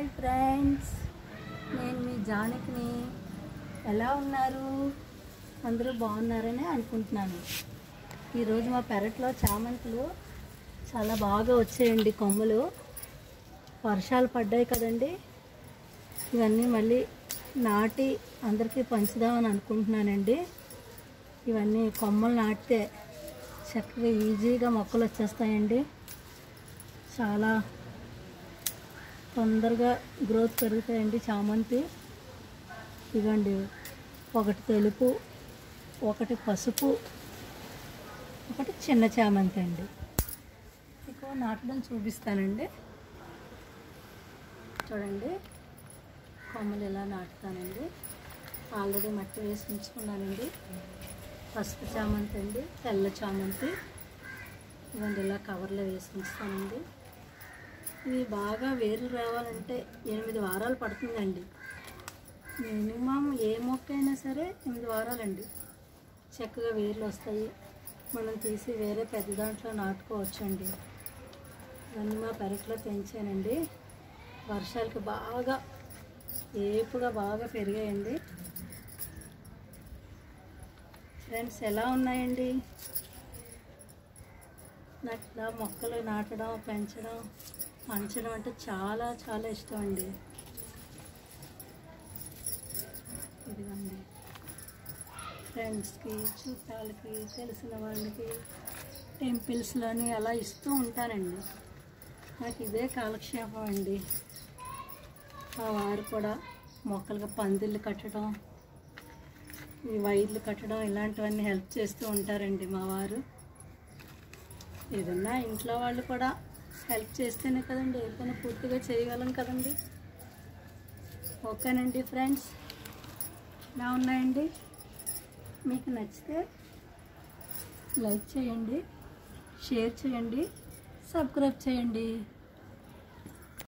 Hi friends, నేను మీ జానకిని. ఎలా ఉన్నారు? అందరూ బాగున్నారని అనుకుంటున్నాను. ఈరోజు మా పెరట్లో చామంతులు చాలా బాగా వచ్చాయండి. కొమ్మలు వర్షాలు పడ్డాయి కదండి, ఇవన్నీ మళ్ళీ నాటి అందరికీ పంచుదామని అనుకుంటున్నానండి. ఇవన్నీ కొమ్మలు నాటితే చక్కగా ఈజీగా మొక్కలు వచ్చేస్తాయండి. చాలా తొందరగా గ్రోత్ పెరుగుతాయండి చామంతి. ఇవ్వండి, ఒకటి తెలుపు, ఒకటి పసుపు, ఒకటి చిన్న చామంతి అండి. మీకు నాటడం చూపిస్తానండి. చూడండి, కొమ్మలు ఇలా నాటుతానండి. ఆల్రెడీ మట్టి వేసి ఉంచుకున్నానండి. పసుపు చామంతి అండి, తెల్ల చామంతి. ఇవ్వండి, ఇలా కవర్లో వేసి ఉంచుతానండి. ఇవి బాగా వేర్లు రావాలంటే 8 వారాలు పడుతుందండి. మినిమం ఏ మొక్క అయినా సరే 8 వారాలండి చక్కగా వేర్లు వస్తాయి. మనం తీసి వేరే పెద్ద దాంట్లో నాటుకోవచ్చండి. ఇవన్నీ మా పెరట్లో పెంచానండి. వర్షాలకి బాగా ఏపుగా బాగా పెరిగాయండి. ఫ్రెండ్స్, ఎలా ఉన్నాయండి? నాకు ఇలా మొక్కలు నాటడం, పెంచడం, పంచడం అంటే చాలా చాలా ఇష్టం అండి. ఇదిగోండి, ఫ్రెండ్స్కి, చుట్టాలకి, తెలిసిన వాళ్ళకి టెంపుల్స్లోని అలా ఇస్తూ ఉంటానండి. నాకు ఇదే కాలక్షేపం అండి. మా వారు కూడా మొక్కలకు పందిళ్ళు కట్టడం, ఈ వైర్లు కట్టడం ఇలాంటివన్నీ హెల్ప్ చేస్తూ ఉంటారండి మా వారు. ఏదన్నా ఇంట్లో వాళ్ళు కూడా హెల్ప్ చేస్తేనే కదండి ఏదైనా పూర్తిగా చేయగలం కదండి. ఓకేనండి ఫ్రెండ్స్, ఎలా ఉన్నాయండి? మీకు నచ్చితే లైక్ చేయండి, షేర్ చేయండి, సబ్స్క్రైబ్ చేయండి.